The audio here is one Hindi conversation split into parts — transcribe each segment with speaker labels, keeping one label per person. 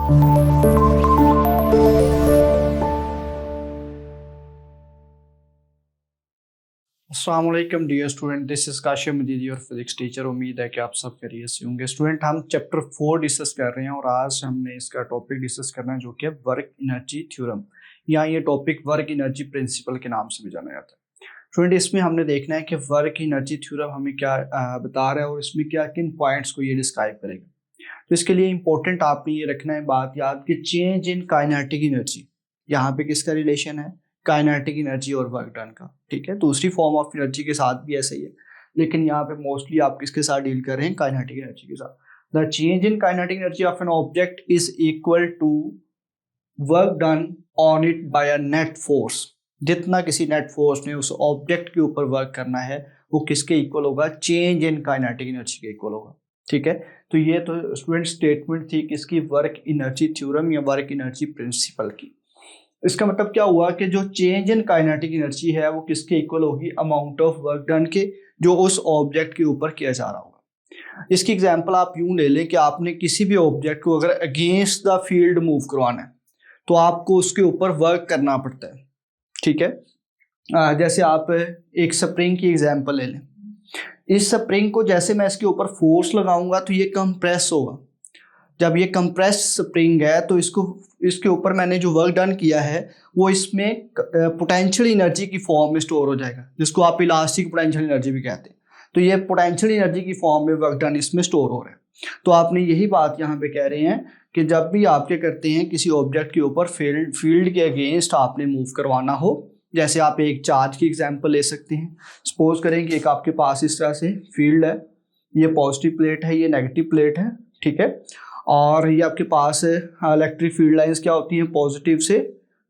Speaker 1: अस्सलाम वालेकुम dear student, this is Kashim Majidi your physics teacher. उम्मीद है कि आप सब खैरियत से होंगे। स्टूडेंट, हम चैप्टर 4 डिस्कस कर रहे हैं और आज हमने इसका टॉपिक डिस्कस करना है जो कि वर्क एनर्जी थ्योरम, या ये टॉपिक वर्क एनर्जी प्रिंसिपल के नाम से भी जाना जाता है। स्टूडेंट, इसमें हमने देखना है कि वर्क एनर्जी थ्योरम हमें क्या बता रहा है और इसमें क्या किन पॉइंट्स को ये डिस्क्राइब करेगा। तो इसके लिए इंपॉर्टेंट आपने ये रखना है बात याद कि चेंज इन काइनेटिक एनर्जी, यहाँ पे किसका रिलेशन है? काइनेटिक एनर्जी और वर्क डन का। ठीक है, दूसरी फॉर्म ऑफ एनर्जी के साथ भी ऐसा ही है, लेकिन यहाँ पे मोस्टली आप किसके साथ डील कर रहे हैं? काइनेटिक एनर्जी के साथ। The change in kinetic energy of an object is equal to work done on it by a net force. जितना किसी नेट फोर्स ने उस ऑब्जेक्ट के ऊपर वर्क करना है वो किसके इक्वल होगा? चेंज इन काइनेटिक एनर्जी के इक्वल होगा। ठीक है, तो ये तो स्टूडेंट स्टेटमेंट थी किसकी? वर्क एनर्जी थ्योरम या वर्क एनर्जी प्रिंसिपल की। इसका मतलब क्या हुआ कि जो चेंज इन काइनेटिक एनर्जी है वो किसके इक्वल होगी? अमाउंट ऑफ वर्क डन के, जो उस ऑब्जेक्ट के ऊपर किया जा रहा होगा। इसकी एग्जांपल आप यूं ले लें कि आपने किसी भी ऑब्जेक्ट को अगर अगेंस्ट द फील्ड मूव करवाना है तो आपको उसके ऊपर वर्क करना पड़ता है। ठीक है, जैसे आप एक स्प्रिंग की एग्जांपल ले लें। इस स्प्रिंग को जैसे मैं इसके ऊपर फोर्स लगाऊंगा तो ये कंप्रेस होगा। जब ये कंप्रेस स्प्रिंग है तो इसके ऊपर मैंने जो वर्क डन किया है वो इसमें पोटेंशियल एनर्जी की फॉर्म में स्टोर हो जाएगा, जिसको आप इलास्टिक पोटेंशियल एनर्जी भी कहते हैं। तो ये पोटेंशियल एनर्जी की फॉर्म में वर्क डन इसमें स्टोर हो रहा है। तो आपने यही बात यहाँ पे कह रहे हैं कि जब भी आप क्या करते हैं, किसी ऑब्जेक्ट के ऊपर फील्ड के अगेंस्ट आपने मूव करवाना हो, जैसे आप एक चार्ज की एग्जाम्पल ले सकते हैं। सपोज करें कि एक आपके पास इस तरह से फील्ड है, ये पॉजिटिव प्लेट है, ये नेगेटिव प्लेट है। ठीक है, और ये आपके पास इलेक्ट्रिक फील्ड लाइंस क्या होती हैं? पॉजिटिव से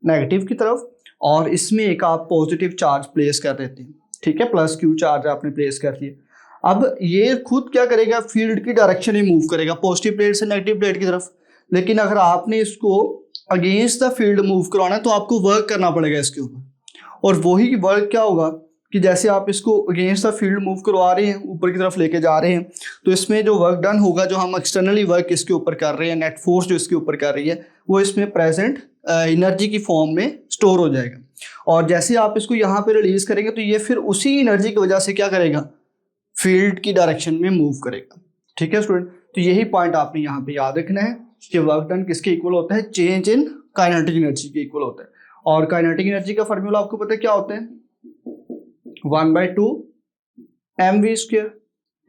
Speaker 1: नेगेटिव की तरफ, और इसमें एक आप पॉजिटिव चार्ज प्लेस कर देते हैं। ठीक है, प्लस क्यू चार्ज आपने प्लेस कर दिया। अब ये खुद क्या करेगा? फील्ड की डायरेक्शन ही मूव करेगा, पॉजिटिव प्लेट से नेगेटिव प्लेट की तरफ। लेकिन अगर आपने इसको अगेंस्ट द फील्ड मूव करवाना है तो आपको वर्क करना पड़ेगा इसके ऊपर, और वही वर्क क्या होगा कि जैसे आप इसको अगेंस्ट द फील्ड मूव करवा रहे हैं, ऊपर की तरफ लेके जा रहे हैं, तो इसमें जो वर्क डन होगा, जो हम एक्सटर्नली वर्क इसके ऊपर कर रहे हैं, नेट फोर्स जो इसके ऊपर कर रही है, वो इसमें प्रेजेंट एनर्जी की फॉर्म में स्टोर हो जाएगा। और जैसे आप इसको यहाँ पे रिलीज करेंगे तो ये फिर उसी एनर्जी की वजह से क्या करेगा? फील्ड की डायरेक्शन में मूव करेगा। ठीक है स्टूडेंट, तो यही पॉइंट आपने यहाँ पे याद रखना है कि वर्क डन किसके इक्वल होता है? चेंज इन काइनेटिक एनर्जी के इक्वल होता है। और काइनेटिक एनर्जी का फॉर्मूला आपको पता है क्या होता है? 1/2 mv²।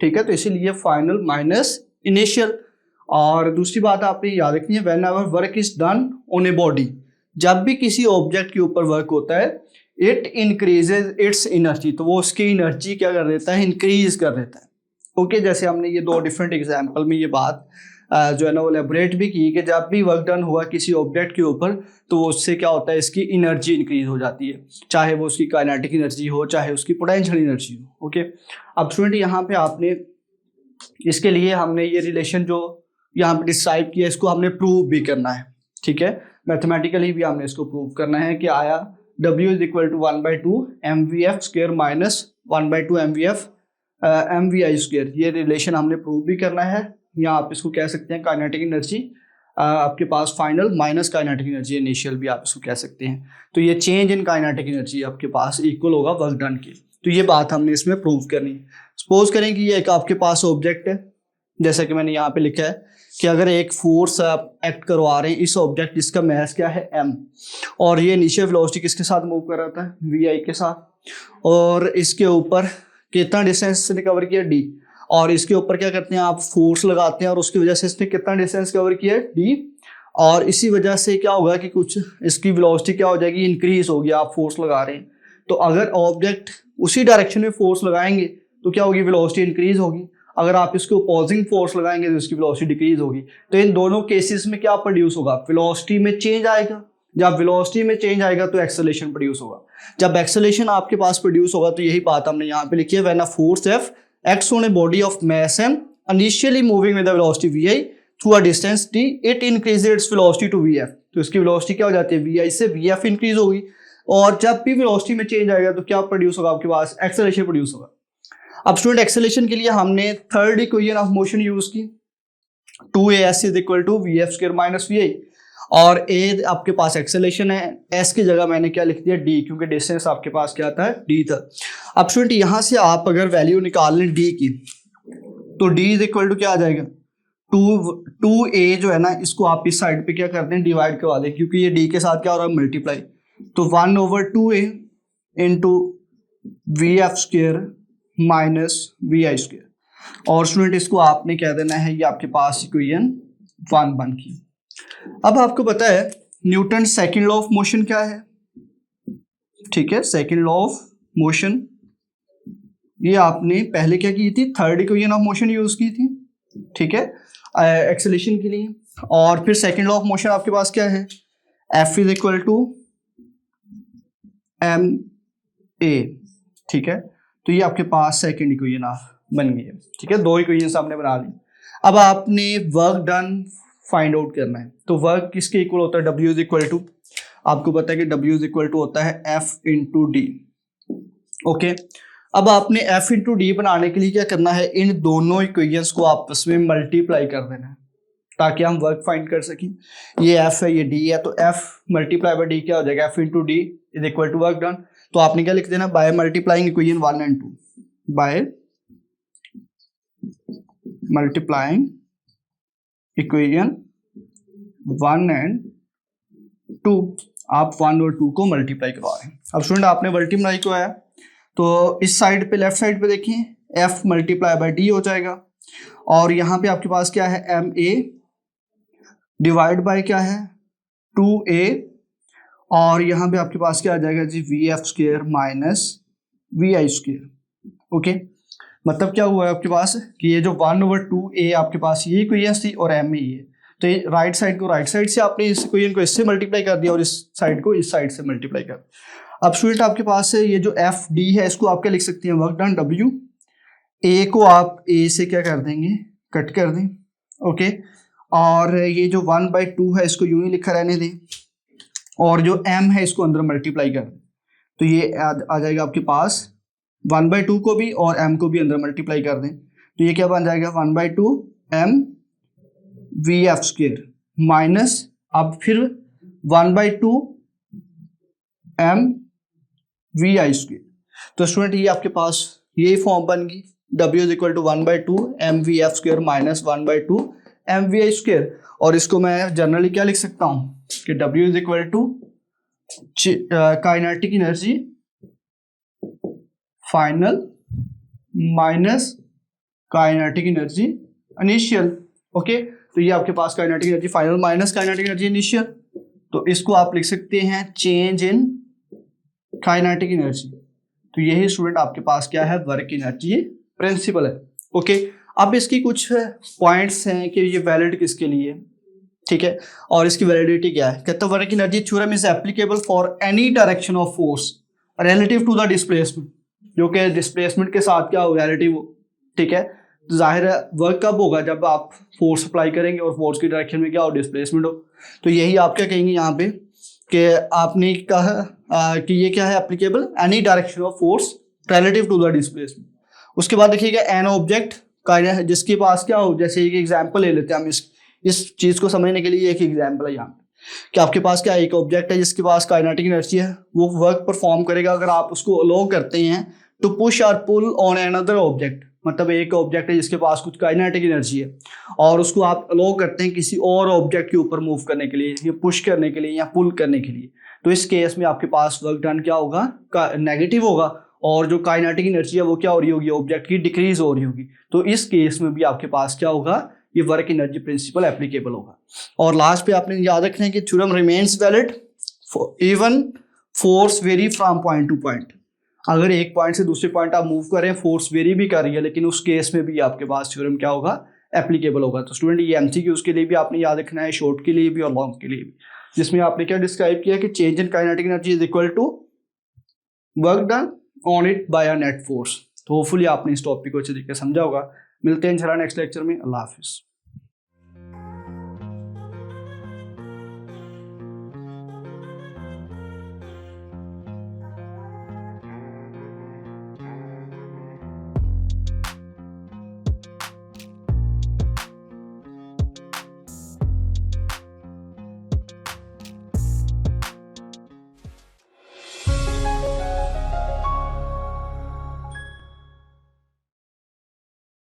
Speaker 1: ठीक है, तो इसीलिए फाइनल माइनस इनिशियल। और दूसरी बात आपने याद रखनी है, when ever work is done on a body, जब भी किसी ऑब्जेक्ट के ऊपर वर्क होता है, इट इंक्रीजेज इट्स एनर्जी, तो वो उसकी एनर्जी क्या कर देता है? इंक्रीज कर देता है। ओके, जैसे हमने ये दो डिफरेंट एग्जाम्पल में ये बात जो है ना वो एलेबोरेट भी की कि जब भी वर्क डन हुआ किसी ऑब्जेक्ट के ऊपर तो उससे क्या होता है? इसकी एनर्जी इंक्रीज हो जाती है, चाहे वो उसकी काइनेटिक एनर्जी हो, चाहे उसकी पोटेंशियल एनर्जी हो। ओके, अब स्टूडेंट यहाँ पे आपने इसके लिए हमने ये रिलेशन जो यहाँ पे डिस्क्राइब किया, इसको हमने प्रूव भी करना है। ठीक है, मैथमेटिकली भी हमने इसको प्रूव करना है कि आया W is equal to 1/2 mvf² minus 1/2 mvi²। ये रिलेशन हमने प्रूव भी करना है, या आप इसको कह सकते हैं काइनेटिक एनर्जी आपके पास final minus kinetic energy initial भी आप इसको कह सकते हैं। तो ये चेंज इन काइनेटिक एनर्जी आपके पास इक्वल होगा वर्क डन के। तो ये बात हमने इसमें प्रूव करनी है। सपोज करें कि ये एक आपके पास ऑब्जेक्ट है, जैसा कि मैंने यहाँ पे लिखा है कि अगर एक फोर्स आप एक्ट करवा रहे हैं इस ऑब्जेक्ट जिसका मास क्या है? m, और ये इनिशियल वेलोसिटी किसके साथ मूव कर रहा था? vi के साथ, और इसके ऊपर कितना डिस्टेंस ने कवर किया? d, और इसके ऊपर क्या करते हैं आप? फोर्स लगाते हैं और उसकी वजह से इसने कितना डिस्टेंस कवर किया है? d, और इसी वजह से क्या होगा कि कुछ इसकी वेलोसिटी क्या हो जाएगी? इंक्रीज होगी। आप फोर्स लगा रहे हैं तो अगर ऑब्जेक्ट उसी डायरेक्शन में फोर्स लगाएंगे तो क्या होगी? वेलोसिटी इंक्रीज होगी। अगर आप इसको अपोजिंग फोर्स लगाएंगे तो इसकी वेलोसिटी डिक्रीज होगी। तो इन दोनों केसेस में क्या प्रोड्यूस होगा? वेलोसिटी में चेंज आएगा। जब वेलोसिटी में चेंज आएगा तो एक्सेलरेशन प्रोड्यूस होगा। जब एक्सेलरेशन आपके पास प्रोड्यूस होगा तो यही बात हमने यहाँ पे लिखी है, when a force F acts on a body of mass m initially moving with the velocity vi through a distance d, it increases its velocity to vf। तो इसकी वेलोसिटी क्या हो जाती है? vi से vf इंक्रीज होगी, और जब भी वेलोसिटी में चेंज आएगा तो क्या प्रोड्यूस होगा आपके पास? एक्सेलरेशन प्रोड्यूस होगा। अब स्टूडेंट एक्सेलरेशन के लिए हमने third equation of motion use की, 2as is equal to V F square minus V I, और ए आपके पास एक्सेलेरेशन है, एस की जगह मैंने क्या लिख दिया डी, क्योंकि डिस्टेंस आपके पास क्या था, डी था। अब स्टूडेंट यहाँ से आप अगर वैल्यू निकाल लें डी की, तो डी इज इक्वल टू क्या आ जाएगा, टू ए जो है ना, इसको आप इस साइड पे क्या करते हैं, डिवाइड करवा दें, क्योंकि ये डी के साथ क्या हो रहा है, मल्टीप्लाई। तो 1/2a into V F square minus V I square, और स्टूडेंट इसको आपने कह देना है, ये आपके पास इक्वेशन 1 बन गई। अब आपको पता है Newton second law of motion क्या है, ठीक है, सेकंड लॉ ऑफ मोशन, ये आपने पहले क्या की थी, third equation of motion use की थी, ठीक है, एक्सेलेरेशन के लिए। और फिर सेकंड लॉ ऑफ मोशन आपके पास क्या है, F is equal to M A, ठीक है। तो ये आपके पास सेकंड इक्वेशन बन गई है, ठीक है, दो इक्वेशन आपने बना ली। अब आपने वर्क डन फाइंड आउट करना है, तो वर्क किसके इक्वल होता है, डब्ल्यू इज इक्वल टू, आपको पता है कि डब्ल्यू इज इक्वल टू होता है एफ इंटू डी, ओके। अब आपने एफ इंटू डी बनाने के लिए क्या करना है, इन दोनों इक्वेशंस को आपस में मल्टीप्लाई कर देना है, ताकि हम वर्क फाइंड कर सकें। ये एफ है, ये डी है, तो एफ मल्टीप्लाई बाय डी क्या हो जाएगा, F into D is equal to work done. तो आपने क्या लिख देना, by multiplying equation 1 and 2, by multiplying equation 1 and 2, आप 1 और 2 को मल्टीप्लाई करवा रहे हैं। अब स्टूडेंट आपने मल्टीप्लाई को आया, तो इस साइड पे, लेफ्ट साइड पे देखिए, एफ मल्टीप्लाई बाय डी हो जाएगा, और यहाँ पे आपके पास क्या है, एम ए डिवाइड बाय क्या है, 2a, और यहाँ पे आपके पास क्या आ जाएगा जी, V F square minus V I square, okay. मतलब क्या हुआ है आपके पास कि ये जो 1/2a आपके पास ये इक्वेशन थी और m ये, तो ये राइट साइड को राइट साइड से आपने इस इक्वेशन को इससे मल्टीप्लाई कर दिया और इस साइड को इस साइड से मल्टीप्लाई कर। अब स्टूडेंट आपके पास है ये जो एफ डी है, इसको आप क्या लिख सकते हैं, वर्क डन डब्ल्यू, ए को आप ए से क्या कर देंगे, कट कर दें, ओके। और ये जो 1/2 है इसको यूं ही लिखा रहने दें, और जो m है इसको अंदर मल्टीप्लाई कर दें, तो ये आ जाएगा आपके पास 1/2 को भी और m को भी अंदर मल्टीप्लाई कर दें, तो ये क्या बन जाएगा, 1/2 m V F square minus, अब फिर 1/2 m वी आई स्क्वेयर। तो स्टूडेंट ये आपके पास यही फॉर्म बन गई, w is equal to 1/2 M V F square minus 1/2 M V I square, और इसको मैं जनरली क्या लिख सकता हूँ कि w is equal to kinetic energy final minus kinetic energy initial, okay. तो ये आपके पास kinetic energy final minus kinetic energy initial, तो इसको आप लिख सकते हैं चेंज इन काइनेटिक एनर्जी। तो यही स्टूडेंट आपके पास क्या है, वर्क एनर्जी प्रिंसिपल है, ओके। अब इसकी कुछ पॉइंट्स हैं कि ये वैलिड किसके लिए, ठीक है, और इसकी वैलिडिटी क्या है। कहता है work energy theorem is applicable for any direction of force relative to the displacement, जो कि डिस्प्लेसमेंट के साथ क्या होगा, रिलेटिव, ठीक है। तो जाहिर है वर्क कब होगा, जब आप फोर्स अप्लाई करेंगे और फोर्स की डायरेक्शन में क्या हो, डिस्प्लेसमेंट हो। तो यही आप क्या कहेंगे यहाँ पे कि आपने कहा कि ये क्या है, applicable any direction of force relative to the displacement. उसके बाद देखिएगा एन ऑब्जेक्ट का, जिसके पास क्या हो, जैसे एक एग्जांपल ले लेते हैं हम, इस चीज को समझने के लिए एक एग्जांपल है यहाँ पे कि आपके पास क्या एक ऑब्जेक्ट है जिसके पास काइनेटिक एनर्जी है, वो वर्क परफॉर्म करेगा अगर आप उसको अलो करते हैं टू पुश और पुल ऑन अनदर ऑब्जेक्ट। मतलब एक ऑब्जेक्ट है जिसके पास कुछ काइनेटिक एनर्जी है और उसको आप अलो करते हैं किसी और ऑब्जेक्ट के ऊपर मूव करने के लिए, या पुश करने के लिए या पुल करने के लिए, तो इस केस में आपके पास वर्क डन क्या होगा, नेगेटिव होगा, और जो काइनेटिक एनर्जी है वो क्या हो रही होगी, ऑब्जेक्ट की डिक्रीज हो रही होगी। तो इस केस में भी आपके पास क्या होगा, ये वर्क एनर्जी प्रिंसिपल एप्लीकेबल होगा। और लास्ट पे आपने याद रखना है कि theorem remains valid even force very from point two point. अगर एक पॉइंट से दूसरे पॉइंट आप मूव करें, फोर्स वेरी भी कर रही है, लेकिन उस केस में भी आपके पास थ्योरम क्या होगा, एप्लीकेबल होगा। तो स्टूडेंट ये एमसीक्यूज के लिए भी आपने याद रखना है, शॉर्ट के लिए भी और लॉन्ग के लिए भी, जिसमें आपने क्या डिस्क्राइब किया कि change in kinetic energy is equal to work done on it by a net force. तो होपफुली आपने इस टॉपिक को अच्छे तरीके से समझा होगा। मिलते हैं इंशाल्लाह नेक्स्ट लेक्चर में। अल्लाह हाफिज।